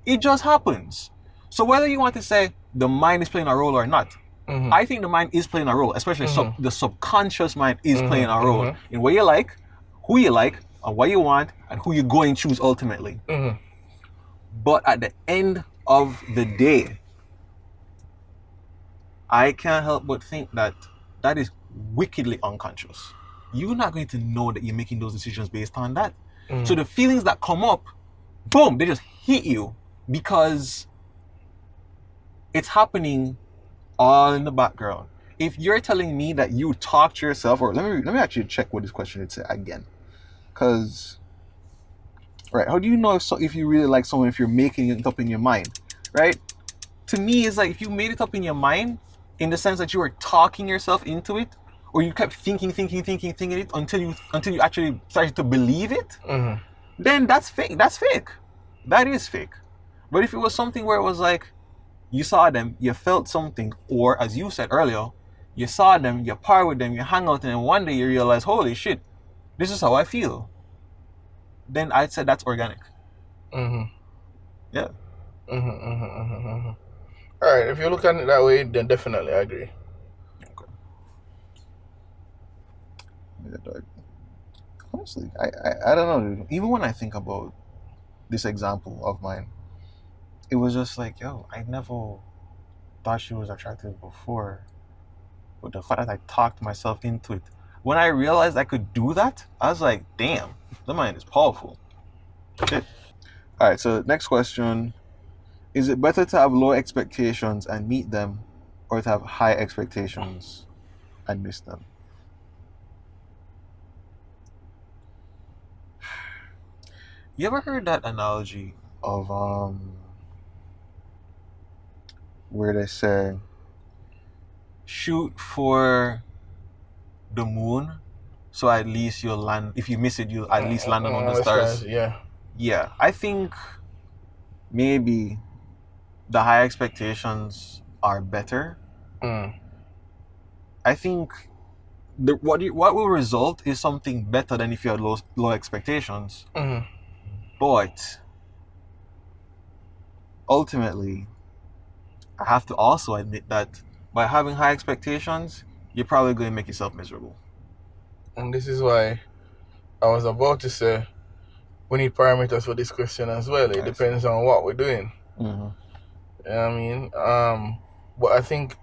It just happens. So whether you want to say the mind is playing a role or not, I think the mind is playing a role, especially the subconscious mind is playing a role in what you like, who you like, and what you want, and who you're going to choose ultimately. But at the end of the day, I can't help but think that is wickedly unconscious. You're not going to know that you're making those decisions based on that. So the feelings that come up, boom, they just hit you because it's happening all in the background. If you're telling me that you talk to yourself, or let me actually check what this question would say again. Because, right, how do you know if you really like someone if you're making it up in your mind, right? To me, it's like if you made it up in your mind, in the sense that you were talking yourself into it, or you kept thinking it until you actually started to believe it, then that's fake. That's fake. That is fake. But if it was something where it was like, you saw them, you felt something, or as you said earlier, you saw them, you par with them, you hang out, and then one day you realize, holy shit, this is how I feel. Then I'd say that's organic. Yeah. All right, if you look at it that way, then definitely I agree. Okay. Yeah, honestly, I don't know, dude. Even when I think about this example of mine, it was just like, yo, I never thought she was attractive before. But the fact that I talked myself into it, when I realized I could do that, I was like, damn, the mind is powerful. Shit. All right, so next question. Is it better to have low expectations and meet them, or to have high expectations and miss them? You ever heard that analogy of where they say shoot for the moon, so at least you'll land. If you miss it, you'll at least land on the stars. Yeah. I think maybe the high expectations are better. I think what will result is something better than if you had low expectations. But ultimately, I have to also admit that by having high expectations, you're probably going to make yourself miserable. And this is why I was about to say we need parameters for this question as well. It depends on what we're doing. Mm-hmm. You know what I mean? But I think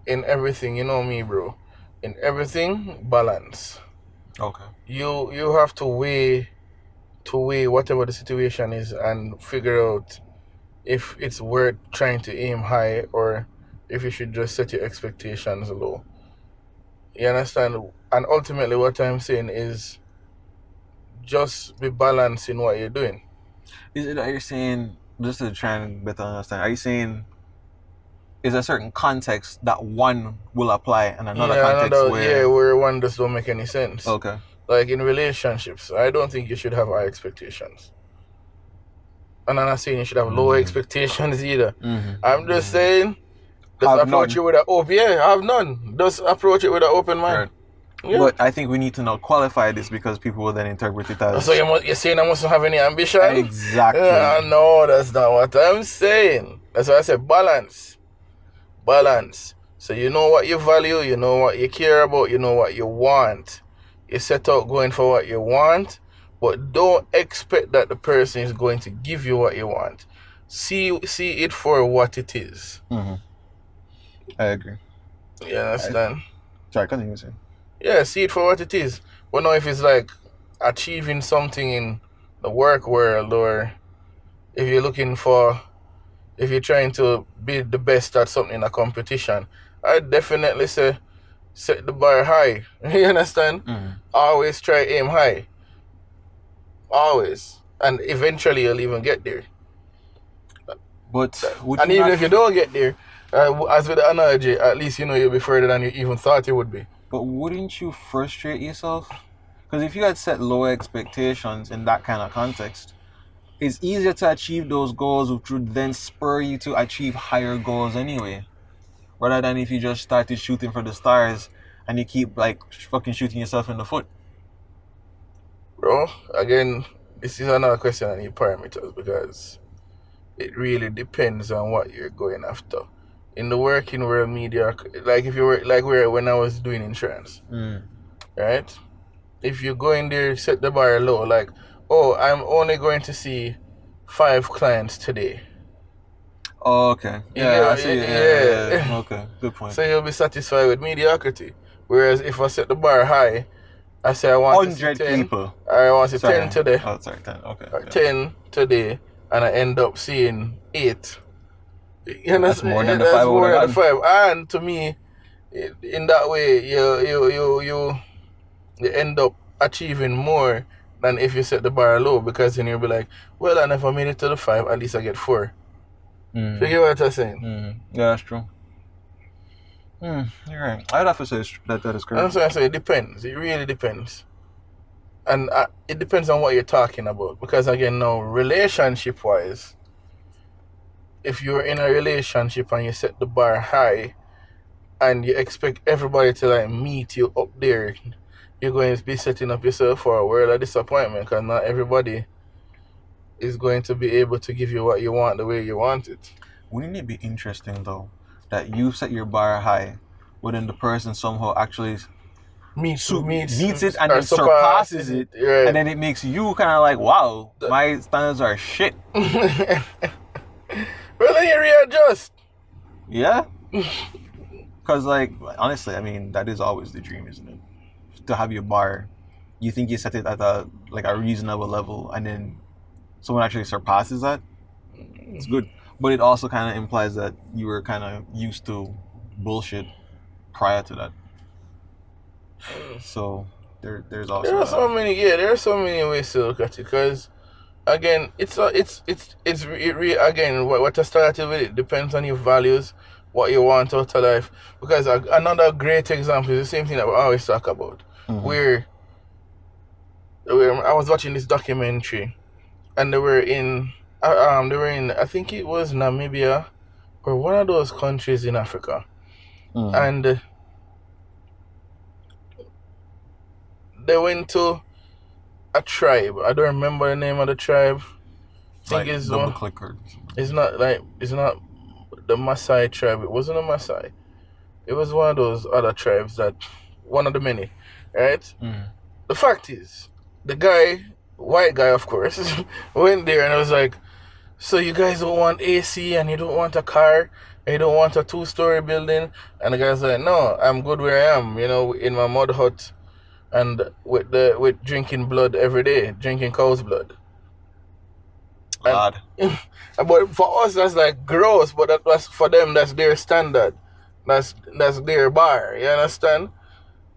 in everything, you know me, bro. In everything, balance. Okay. You have to weigh whatever the situation is and figure out if it's worth trying to aim high or if you should just set your expectations low. You understand? And ultimately, what I'm saying is just be balanced in what you're doing. Is it that you're saying, just to try and better understand, are you saying is a certain context that one will apply and another context where one just don't make any sense. Okay. Like in relationships, I don't think you should have high expectations. And I'm not saying you should have low expectations either. I'm just saying, just approach it with an open. Yeah, have none. Just approach it with an open mind. Right. Yeah. But I think we need to now qualify this because people will then interpret it as. So you're saying I mustn't have any ambition? Exactly. No, that's not what I'm saying. That's why I said balance. Balance. So you know what you value, you know what you care about, you know what you want. You set out going for what you want, but don't expect that the person is going to give you what you want. See it for what it is. Mm-hmm. I agree. You understand? Sorry, continue saying. Yeah, see it for what it is. But now if it's like achieving something in the work world, or if you're trying to be the best at something in a competition, I definitely say set the bar high. You understand? Mm-hmm. Always try aim high. Always. And eventually you'll even get there. But and even if you don't get there, as with the analogy, at least you know you'll be further than you even thought you would be. But wouldn't you frustrate yourself? Because if you had set low expectations in that kind of context, it's easier to achieve those goals, which would then spur you to achieve higher goals anyway. Rather than if you just started shooting for the stars and you keep like fucking shooting yourself in the foot. Bro, again, this is another question on your parameters because it really depends on what you're going after. In the working world, media, like if you were like when I was doing insurance, right? If you go in there, set the bar low, like, oh, I'm only going to see 5 clients today. Oh, okay. Yeah, I see. Yeah. Okay, good point. So you'll be satisfied with mediocrity. Whereas if I set the bar high, I say I want 100 people. I want to see 10 today. Oh, sorry, 10. Okay. Or 10 today, and I end up seeing 8. That's more than the 5. And to me, in that way, you end up achieving more than if you set the bar low, because then you'll be like, well, I never made it to the 5, at least I get 4. So you get what I'm saying? Yeah, that's true. You're right. I'd have to say that is correct. That's why I say it depends. It really depends. And it depends on what you're talking about. Because again, now, relationship-wise, if you're in a relationship and you set the bar high and you expect everybody to like meet you up there, you're going to be setting up yourself for a world of disappointment, because not everybody is going to be able to give you what you want the way you want it. Wouldn't it be interesting though that you set your bar high, but then the person somehow actually meets it and then surpasses it, right. And then it makes you kind of like, wow, my standards are shit. Well, then you readjust. Yeah. Because like, honestly, I mean, that is always the dream, isn't it? To have your bar, you think you set it at a reasonable level, and then someone actually surpasses that. It's good. But it also kind of implies that you were kind of used to bullshit prior to that. So there's also there are so many ways to look at it, because again, again, what I started with, it depends on your values, what you want out of life. Because another great example is the same thing that we always talk about, where I was watching this documentary, and they were in I think it was Namibia or one of those countries in Africa, and they went to a tribe. I don't remember the name of the tribe. I think it's double clicker. It's not the Maasai tribe. It wasn't a Maasai. It was one of those other tribes, that one of the many, right? The fact is, the guy, white guy, of course, went there and I was like, so you guys don't want AC and you don't want a car and you don't want a 2-story building? And the guy's like, no, I'm good where I am, in my mud hut and with drinking blood every day, drinking cow's blood. Lad. But for us, that's like gross. But that's for them. That's their standard. That's their bar. You understand?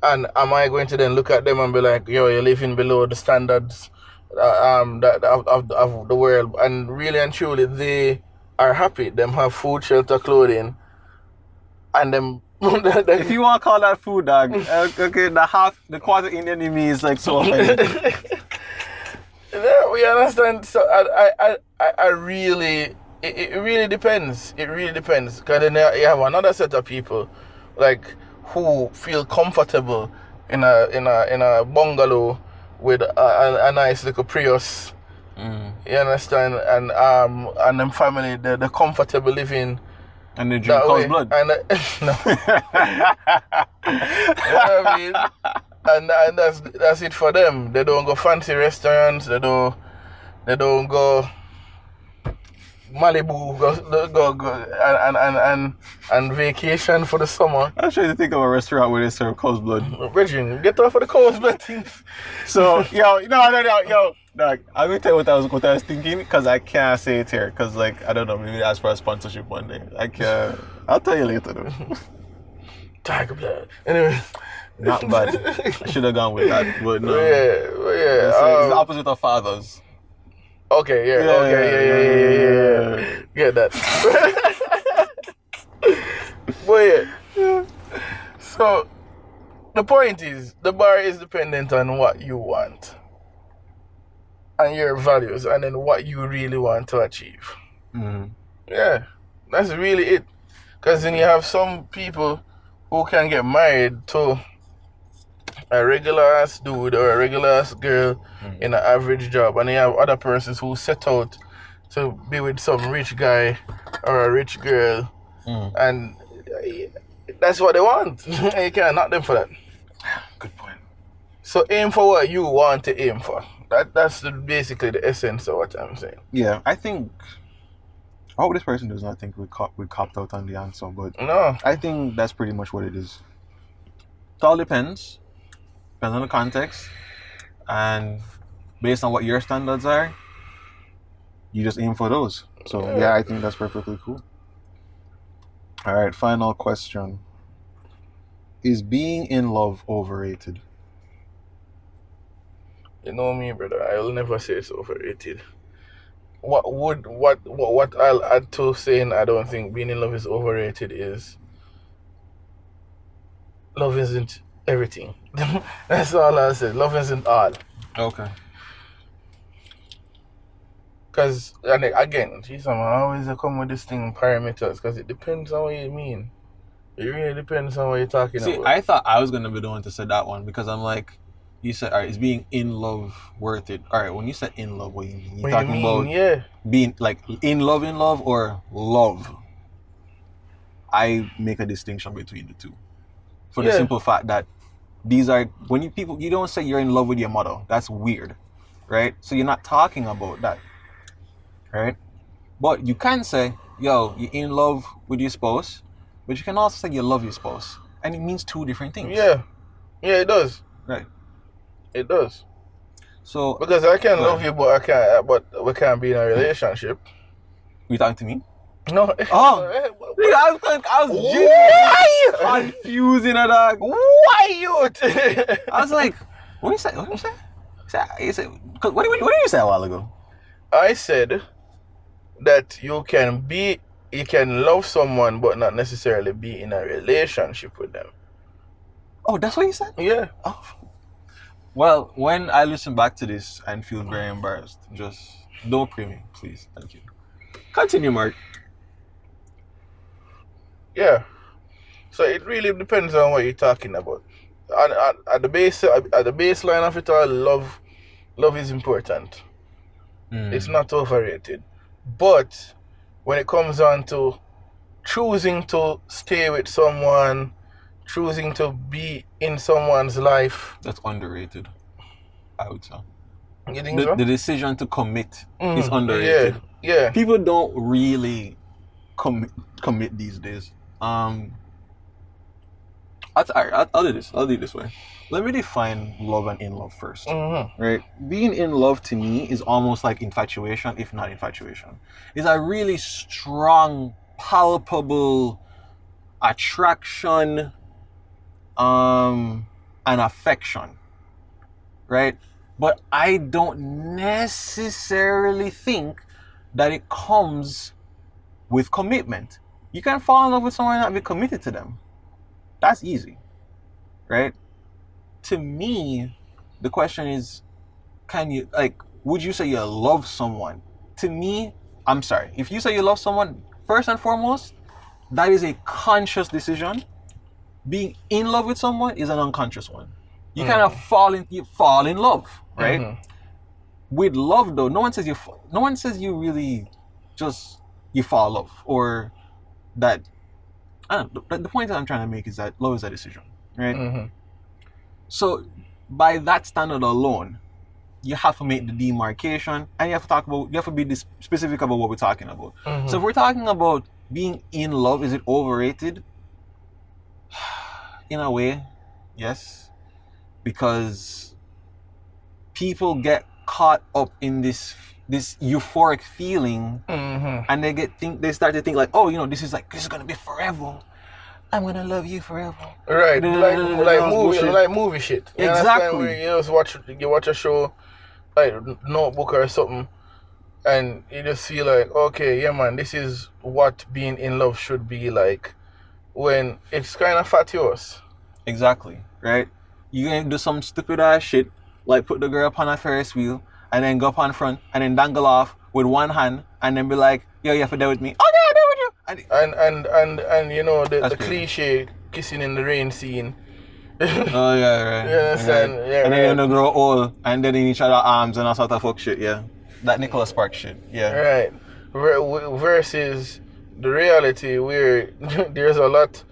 And am I going to then look at them and be like, "Yo, you're living below the standards, that of the world"? And really and truly, they are happy. Them have food, shelter, clothing, and them. If you want to call that food, dog, okay, the quarter Indian in me is like so offended. Yeah, we understand. So I really, it really depends. It really depends. Because then you have another set of people, like, who feel comfortable in a bungalow with a nice little Prius. You understand? And them family, the comfortable living. And they drink cow's blood. And no. You know what I mean? And that's it for them. They don't go fancy restaurants. They don't go Malibu. Go and vacation for the summer. I'm trying to think of a restaurant where they serve cow's blood. Virgin, get off of the cow's blood things. So yo, dog, I'm gonna tell you what I was thinking, because I can't say it here, because like I don't know, maybe ask for a sponsorship one day. I'll tell you later though. Tiger blood. Anyway. Not bad. I should have gone with that, but no. Yeah. It's the opposite of fathers. Okay, yeah. Get that. But yeah. So the point is, the bar is dependent on what you want and your values, and then what you really want to achieve. Yeah, that's really it. Because then you have some people who can get married to a regular ass dude or a regular ass girl in an average job, and you have other persons who set out to be with some rich guy or a rich girl, and that's what they want. And you can't knock them for that. Good point. So aim for what you want to aim for. That's basically the essence of what I'm saying. Yeah, I hope this person does not think we copped out on the answer, but no, I think that's pretty much what it is. It all depends on the context, and based on what your standards are, you just aim for those. So yeah, I think that's perfectly cool. All right, final question. Is being in love overrated? You know me, brother. I will never say it's overrated. What I'll add to saying I don't think being in love is overrated is love isn't everything. That's all I said. Love isn't all. Okay. Because, and again, I always come with this thing parameters, because it depends on what you mean. It really depends on what you're talking about. I thought I was going to be the one to say that one, because I'm like, you said, all right, is being in love worth it? All right, when you said in love, what you mean? You're talking about being like in love, or love? I make a distinction between the two. For the simple fact that these are, when you don't say you're in love with your mother. That's weird, right? So you're not talking about that, right? But you can say, yo, you're in love with your spouse, but you can also say you love your spouse. And it means two different things. Yeah, it does. Right. It does. So because I can love you, but we can't be in a relationship. You talking to me? No. Oh, I was genuinely confusing a dog. Why you? I was like, what did you say? You said, what did you say a while ago? I said that you can love someone but not necessarily be in a relationship with them. Oh, that's what you said? Yeah. Oh. Well, when I listen back to this and feel very embarrassed, just don't pray me, please. Thank you. Continue, Mark. Yeah. So it really depends on what you're talking about. At the baseline of it all, love is important. It's not overrated. But when it comes on to choosing to stay with someone, choosing to be in someone's life, that's underrated, I would say. You think The so? decision to commit is Yeah, underrated. yeah. People don't really commit these days. I'll do this. I'll do it this way. Let me define love and in love first. Right? Being in love to me is almost like infatuation, if not infatuation. It's a really strong, palpable attraction, and affection. Right? But I don't necessarily think that it comes with commitment. You can fall in love with someone and not be committed to them. That's easy, right? To me, the question is, would you say you love someone? To me, I'm sorry. If you say you love someone, first and foremost, that is a conscious decision. Being in love with someone is an unconscious one. You kind of fall in love, right? With love, though, no one says you really just you fall in love, or that. I don't know, the point that I'm trying to make is that love is a decision, right? So by that standard alone, you have to make the demarcation, and you have to be specific about what we're talking about. So if we're talking about being in love, is it overrated? In a way, yes, because people get caught up in this euphoric feeling, and they start to think like, oh, this is gonna be forever. I'm gonna love you forever. Right, like movie shit. You Exactly. Where you just watch a show like Notebook or something, and you just feel like, okay, yeah, man, this is what being in love should be like. When it's kind of fatuous. Exactly, right? You gonna do some stupid ass shit, like put the girl up on a Ferris wheel, and then go up on front, and then dangle off with one hand, and then be like, yo, you have to deal with me. Oh yeah, deal with you. And the crazy. cliche kissing in the rain scene. Oh yeah, right. You understand? Okay. Yeah, and then right. they grow old, and then in each other's arms and all sort of fuck shit. Yeah, that Nicholas Sparks shit. Yeah. Right. Versus the reality where there's a lot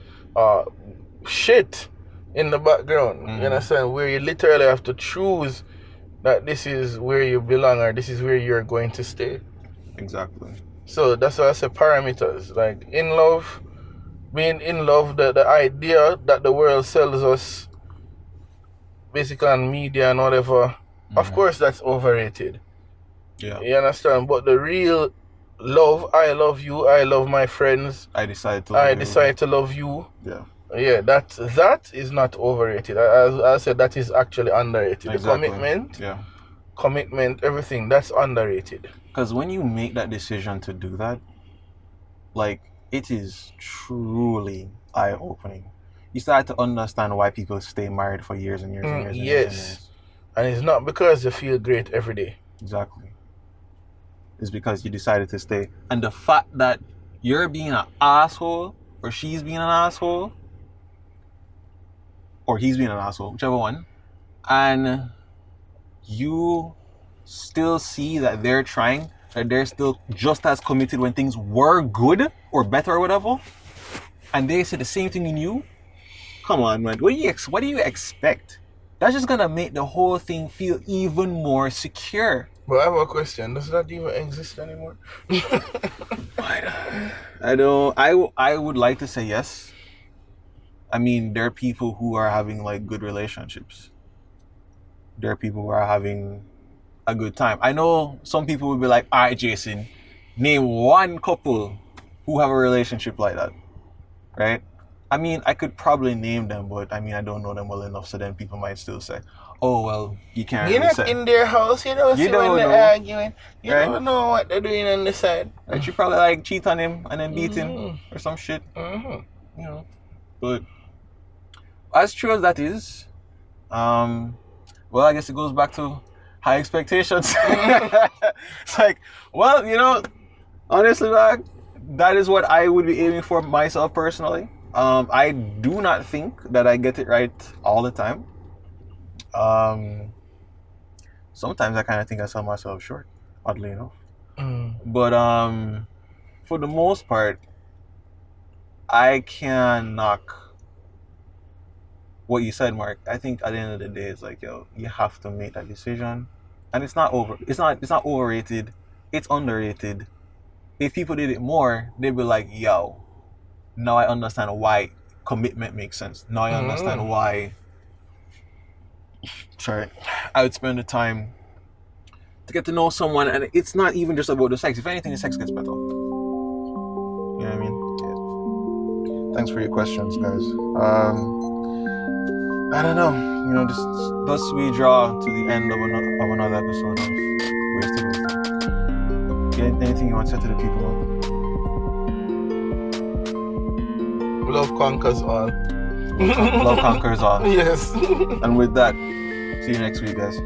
shit in the background. You understand? Where you literally have to choose that this is where you belong or this is where you're going to stay. Exactly. So that's why I say parameters. Like in love, being in love, the idea that the world sells us basically on media and whatever, of course that's overrated. Yeah. You understand? But the real love, I love you, I love my friends, I decide to love you. Yeah. Yeah, that is not overrated. As I said, that is actually underrated. Exactly. The commitment, everything, that's underrated. Because when you make that decision to do that, like, it is truly eye-opening. You start to understand why people stay married for years and years and years. Yes. And it's not because they feel great every day. Exactly. It's because you decided to stay. And the fact that you're being an asshole, or she's being an asshole, or he's being an asshole, whichever one, and you still see that they're trying, that they're still just as committed when things were good or better or whatever, and they say the same thing in you. Come on, man. What do you expect? That's just gonna make the whole thing feel even more secure. But I have a question. Does that even exist anymore? I don't. I would like to say yes. I mean, there are people who are having like good relationships. There are people who are having a good time. I know some people will be like, all right, Jason, name one couple who have a relationship like that, right? I mean, I could probably name them, but I mean, I don't know them well enough, so then people might still say, oh, well, you can't You're really not say. in their house, you don't see when they're arguing. You Right? don't know what they're doing on the side. Right? You probably like cheat on him and then beat him or some shit. You know. But as true as that is, well, I guess it goes back to high expectations. It's like, well, honestly, like, that is what I would be aiming for myself personally. I do not think that I get it right all the time. Sometimes I kind of think I sell myself short, oddly enough. But for the most part, I can knock what you said, Mark. I think at the end of the day, it's like, yo, you have to make that decision. and it's not overrated. It's underrated. If people did it more, they'd be like, yo, now I understand why commitment makes sense. Now I understand why. Sorry, I would spend the time to get to know someone, and it's not even just about the sex. If anything, the sex gets better. You know what I mean? Yeah. Thanks for your questions, guys. I don't know. You know, just thus we draw to the end of another episode of Wasted Wisdom. Anything you want to say to the people? Love conquers all. Love conquers all. Yes. And with that, see you next week, guys.